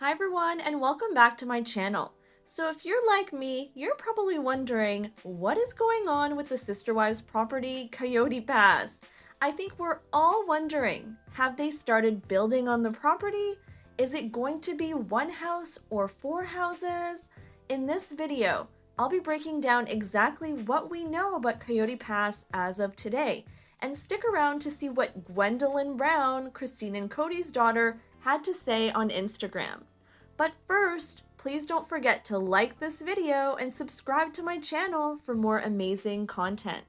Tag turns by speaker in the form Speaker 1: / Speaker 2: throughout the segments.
Speaker 1: Hi everyone and welcome back to my channel. So if you're like me, you're probably wondering what is going on with the Sister Wives property Coyote Pass. I think we're all wondering, have they started building on the property? Is it going to be one house or four houses? In this video, I'll be breaking down exactly what we know about Coyote Pass as of today. And stick around to see what Gwendolyn Brown, Christine and Cody's daughter, had to say on Instagram. But first, please don't forget to like this video and subscribe to my channel for more amazing content.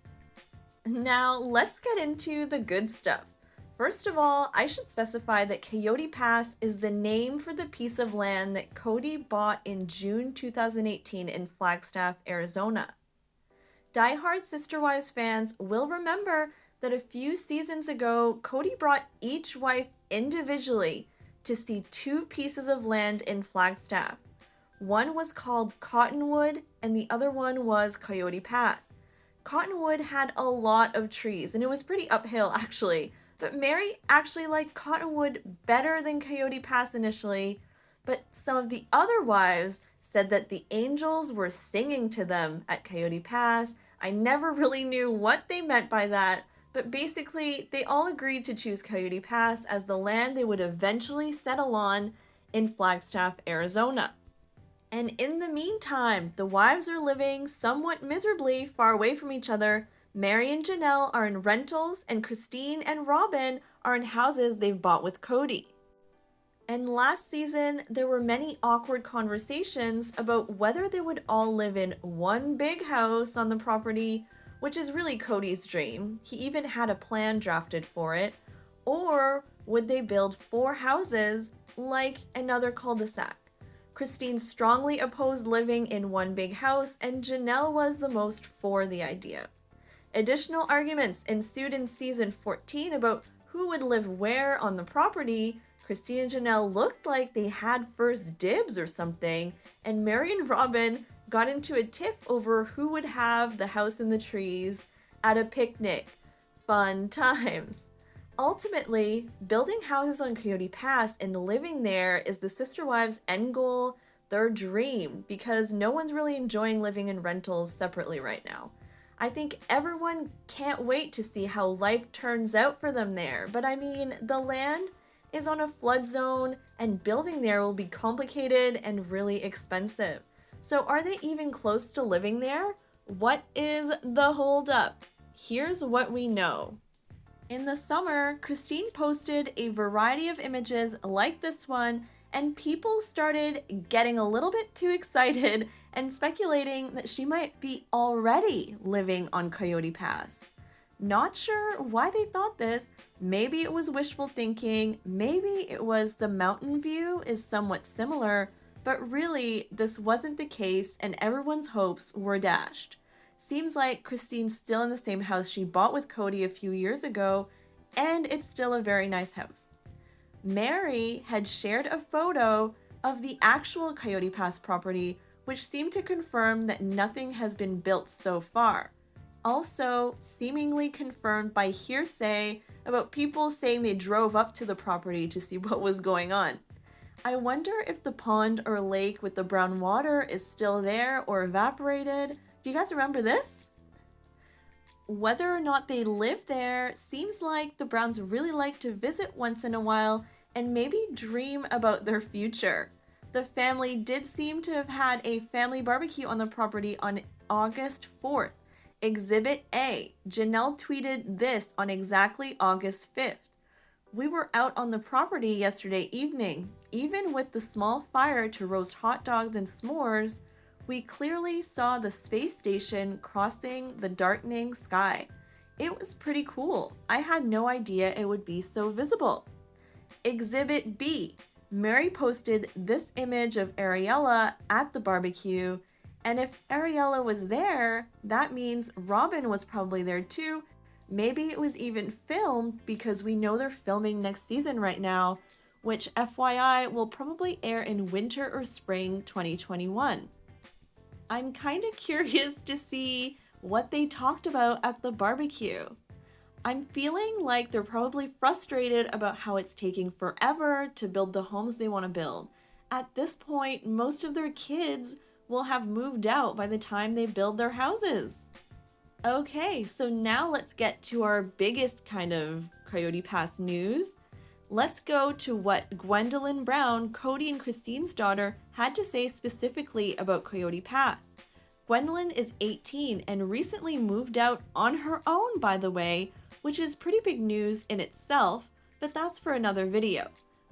Speaker 1: Now, let's get into the good stuff. First of all, I should specify that Coyote Pass is the name for the piece of land that Cody bought in June 2018 in Flagstaff, Arizona. Die-hard Sister Wives fans will remember that a few seasons ago, Cody brought each wife individually to see two pieces of land in Flagstaff. One was called Cottonwood and the other one was Coyote Pass. Cottonwood had a lot of trees and it was pretty uphill actually, but Mary actually liked Cottonwood better than Coyote Pass initially, but some of the other wives said that the angels were singing to them at Coyote Pass. I never really knew what they meant by that, but basically, they all agreed to choose Coyote Pass as the land they would eventually settle on in Flagstaff, Arizona. And in the meantime, the wives are living somewhat miserably far away from each other. Mary and Janelle are in rentals, and Christine and Robin are in houses they've bought with Cody. And last season, there were many awkward conversations about whether they would all live in one big house on the property, which is really Cody's dream. He even had a plan drafted for it. Or would they build four houses like another cul-de-sac? Christine strongly opposed living in one big house, and Janelle was the most for the idea. Additional arguments ensued in season 14 about who would live where on the property. Christine and Janelle looked like they had first dibs or something, and Mary and Robin got into a tiff over who would have the house in the trees at a picnic. Fun times. Ultimately, building houses on Coyote Pass and living there is the Sister Wives' end goal, their dream, because no one's really enjoying living in rentals separately right now. I think everyone can't wait to see how life turns out for them there, but I mean, the land is on a flood zone and building there will be complicated and really expensive. So are they even close to living there? What is the holdup? Here's what we know. In the summer, Christine posted a variety of images like this one, and people started getting a little bit too excited and speculating that she might be already living on Coyote Pass. Not sure why they thought this. Maybe it was wishful thinking, maybe it was the mountain view is somewhat similar, but really, this wasn't the case and everyone's hopes were dashed. Seems like Christine's still in the same house she bought with Cody a few years ago, and it's still a very nice house. Mary had shared a photo of the actual Coyote Pass property, which seemed to confirm that nothing has been built so far. Also, seemingly confirmed by hearsay about people saying they drove up to the property to see what was going on. I wonder if the pond or lake with the brown water is still there or evaporated. Do you guys remember this? Whether or not they live there, seems like the Browns really like to visit once in a while and maybe dream about their future. The family did seem to have had a family barbecue on the property on August 4th. Exhibit A. Janelle tweeted this on exactly August 5th. We were out on the property yesterday evening. Even with the small fire to roast hot dogs and s'mores, we clearly saw the space station crossing the darkening sky. It was pretty cool. I had no idea it would be so visible. Exhibit B. Mary posted this image of Ariella at the barbecue, and if Ariella was there, that means Robin was probably there too. Maybe it was even filmed because we know they're filming next season right now, which FYI will probably air in winter or spring 2021. I'm kind of curious to see what they talked about at the barbecue. I'm feeling like they're probably frustrated about how it's taking forever to build the homes they want to build. At this point, most of their kids will have moved out by the time they build their houses. Okay, so now let's get to our biggest kind of Coyote Pass news. Let's go to what Gwendolyn Brown, Cody and Christine's daughter, had to say specifically about Coyote Pass. Gwendolyn is 18 and recently moved out on her own, by the way, which is pretty big news in itself, but that's for another video.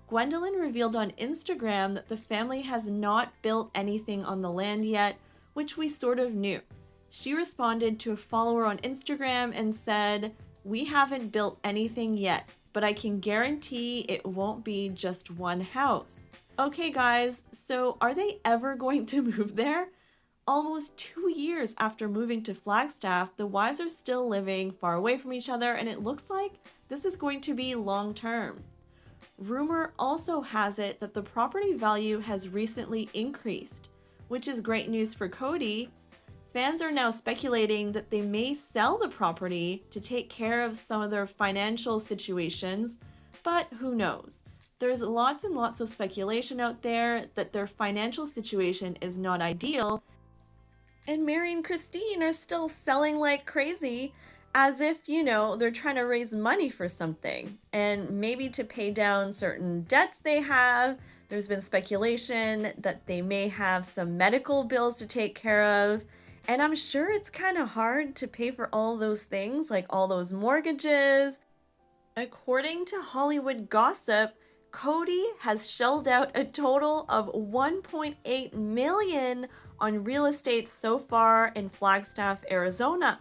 Speaker 1: Gwendolyn revealed on Instagram that the family has not built anything on the land yet, which we sort of knew. She responded to a follower on Instagram and said, "We haven't built anything yet, but I can guarantee it won't be just one house." Okay guys, so are they ever going to move there? Almost 2 years after moving to Flagstaff, the wives are still living far away from each other, and it looks like this is going to be long term. Rumor also has it that the property value has recently increased, which is great news for Cody. Fans are now speculating that they may sell the property to take care of some of their financial situations, but who knows? There's lots and lots of speculation out there that their financial situation is not ideal, and Mary and Christine are still selling like crazy as if, they're trying to raise money for something and maybe to pay down certain debts they have. There's been speculation that they may have some medical bills to take care of. And I'm sure it's kind of hard to pay for all those things, like all those mortgages. According to Hollywood Gossip, Cody has shelled out a total of $1.8 million on real estate so far in Flagstaff, Arizona.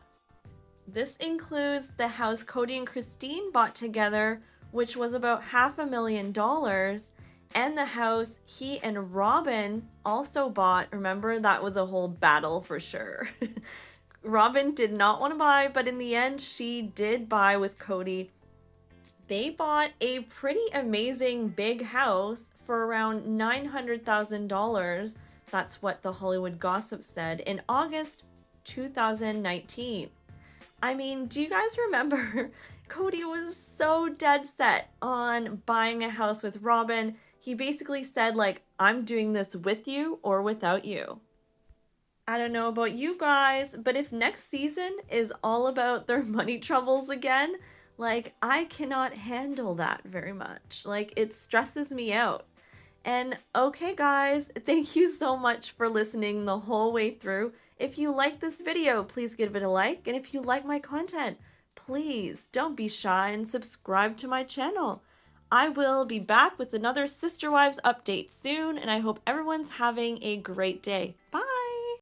Speaker 1: This includes the house Cody and Christine bought together, which was about $500,000, and the house he and Robin also bought. Remember, that was a whole battle for sure. Robin did not want to buy, but in the end, she did buy with Cody. They bought a pretty amazing big house for around $900,000. That's what the Hollywood Gossip said in August 2019. I mean, do you guys remember? Cody was so dead set on buying a house with Robin. He basically said, like, I'm doing this with you or without you. I don't know about you guys, but if next season is all about their money troubles again, like, I cannot handle that very much. Like, it stresses me out. And okay, guys, thank you so much for listening the whole way through. If you like this video, please give it a like. And if you like my content, please don't be shy and subscribe to my channel. I will be back with another Sister Wives update soon, and I hope everyone's having a great day. Bye!